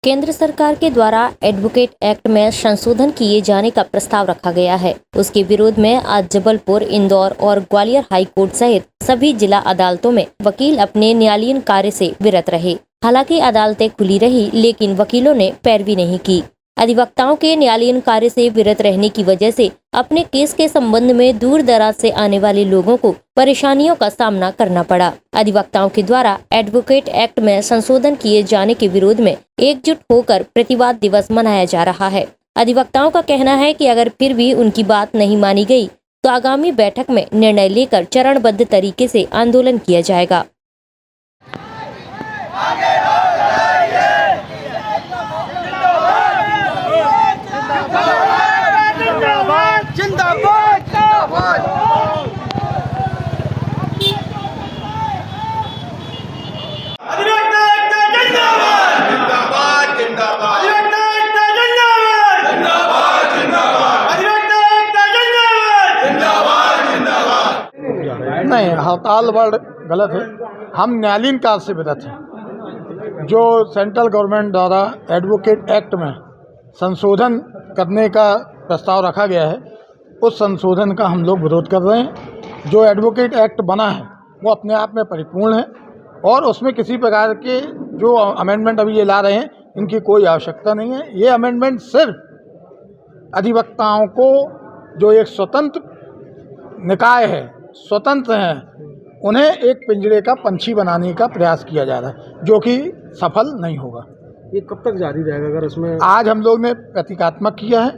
केंद्र सरकार के द्वारा एडवोकेट एक्ट में संशोधन किए जाने का प्रस्ताव रखा गया है। उसके विरोध में आज जबलपुर, इंदौर और ग्वालियर हाई कोर्ट सहित सभी जिला अदालतों में वकील अपने न्यायालयीन कार्य से विरत रहे। हालांकि अदालतें खुली रही, लेकिन वकीलों ने पैरवी नहीं की। अधिवक्ताओं के न्यायालयीन कार्य से विरत रहने की वजह से अपने केस के संबंध में दूर दराज से आने वाले लोगों को परेशानियों का सामना करना पड़ा। अधिवक्ताओं के द्वारा एडवोकेट एक्ट में संशोधन किए जाने के विरोध में एकजुट होकर प्रतिवाद दिवस मनाया जा रहा है। अधिवक्ताओं का कहना है कि अगर फिर भी उनकी बात नहीं मानी गई तो आगामी बैठक में निर्णय लेकर चरणबद्ध तरीके से आंदोलन किया जाएगा। नहीं, हड़ताल वर्ड गलत है। हम न्यायालयीन कार्य से विरत हैं। जो सेंट्रल गवर्नमेंट द्वारा एडवोकेट एक्ट में संशोधन करने का प्रस्ताव रखा गया है, उस संशोधन का हम लोग विरोध कर रहे हैं। जो एडवोकेट एक्ट बना है वो अपने आप में परिपूर्ण है और उसमें किसी प्रकार के जो अमेंडमेंट अभी ये ला रहे हैं, इनकी कोई आवश्यकता नहीं है। ये अमेंडमेंट सिर्फ अधिवक्ताओं को, जो एक स्वतंत्र निकाय है, स्वतंत्र हैं, उन्हें एक पिंजरे का पंछी बनाने का प्रयास किया जा रहा है, जो कि सफल नहीं होगा। ये कब तक जारी रहेगा? अगर इसमें आज हम लोग ने प्रतीकात्मक किया है,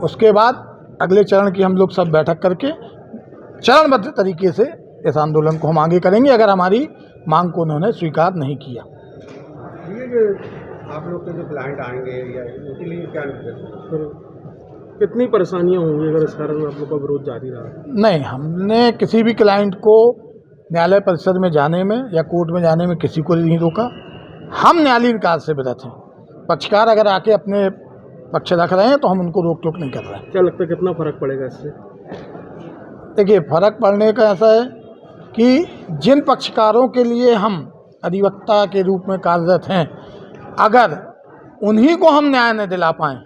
उसके बाद अगले चरण की हम लोग सब बैठक करके चरणबद्ध तरीके से इस आंदोलन को हम आगे करेंगे, अगर हमारी मांग को उन्होंने स्वीकार नहीं किया। ये जो आप लोग के जो क्लाइंट आएंगे या उनके लिए क्या कितनी परेशानियां होंगी अगर इस कारण आप लोग का विरोध जारी रहा? नहीं, हमने किसी भी क्लाइंट को न्यायालय परिसर में जाने में या कोर्ट में जाने में किसी को नहीं रोका। हम न्यायालयीन कार्य से विरत हैं। पक्षकार अगर आके अपने पक्ष रख रहे हैं तो हम उनको रोक टोक नहीं कर रहे हैं। क्या लगता है कितना फर्क पड़ेगा इससे? देखिए, फर्क पड़ने का ऐसा है कि जिन पक्षकारों के लिए हम अधिवक्ता के रूप में कार्यरत हैं, अगर उन्हीं को हम न्याय न दिला पाएँ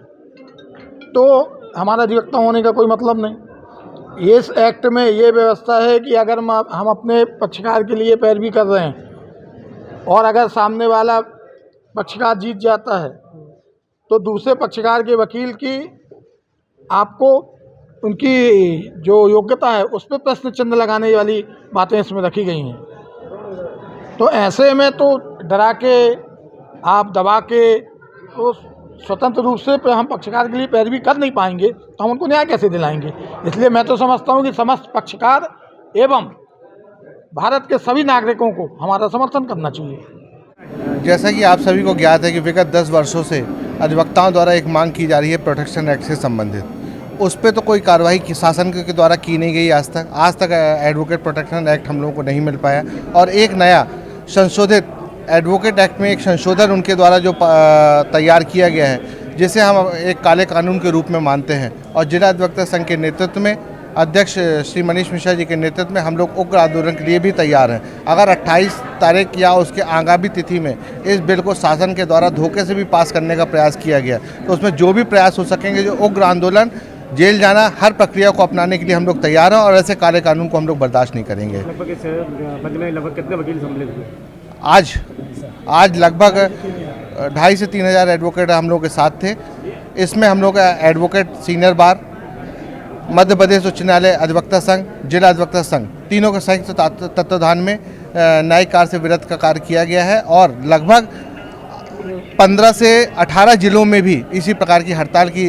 तो हमारा अधिवक्ता होने का कोई मतलब नहीं। इस एक्ट में ये व्यवस्था है कि अगर हम अपने पक्षकार के लिए पैरवी कर रहे हैं और अगर सामने वाला पक्षकार जीत जाता है तो दूसरे पक्षकार के वकील की आपको उनकी जो योग्यता है उस पर प्रश्न चिन्ह लगाने वाली बातें इसमें रखी गई हैं। तो ऐसे में तो डरा के, आप दबा के, तो स्वतंत्र रूप से हम पक्षकार के लिए पैरवी कर नहीं पाएंगे तो हम उनको न्याय कैसे दिलाएंगे। इसलिए मैं तो समझता हूँ कि समस्त पक्षकार एवं भारत के सभी नागरिकों को हमारा समर्थन करना चाहिए। जैसा कि आप सभी को ज्ञात है कि विगत 10 वर्षों से अधिवक्ताओं द्वारा एक मांग की जा रही है प्रोटेक्शन एक्ट से संबंधित। उस पर तो कोई कार्रवाई शासन के द्वारा की नहीं गई आज तक एडवोकेट प्रोटेक्शन एक्ट हम लोगों को नहीं मिल पाया। और एक नया संशोधित एडवोकेट एक्ट में एक संशोधन उनके द्वारा जो तैयार किया गया है, जिसे हम एक काले कानून के रूप में मानते हैं। और जिला अधिवक्ता संघ के नेतृत्व में अध्यक्ष श्री मनीष मिश्रा जी के नेतृत्व में हम लोग उग्र आंदोलन के लिए भी तैयार हैं। अगर 28 तारीख या उसके आगामी तिथि में इस बिल को शासन के द्वारा धोखे से भी पास करने का प्रयास किया गया तो उसमें जो भी प्रयास हो सकेंगे, जो उग्र आंदोलन, जेल जाना, हर प्रक्रिया को अपनाने के लिए हम लोग तैयार हैं और ऐसे काले कानून को हम लोग बर्दाश्त नहीं करेंगे। लगभग कितने वकील सम्मिलित हुए? आज लगभग 2,500 से 3,000 एडवोकेट हम लोग के साथ थे। इसमें हम लोग एडवोकेट सीनियर बार, मध्य प्रदेश उच्च न्यायालय अधिवक्ता संघ, जिला अधिवक्ता संघ, तीनों के संयुक्त तत्वाधान में न्यायिक कार्य से विरत का कार्य किया गया है। और लगभग 15 से 18 जिलों में भी इसी प्रकार की हड़ताल की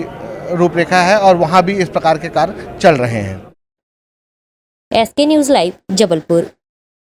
रूपरेखा है और वहाँ भी इस प्रकार के कार्य चल रहे हैं। SK news live, Jabalpur.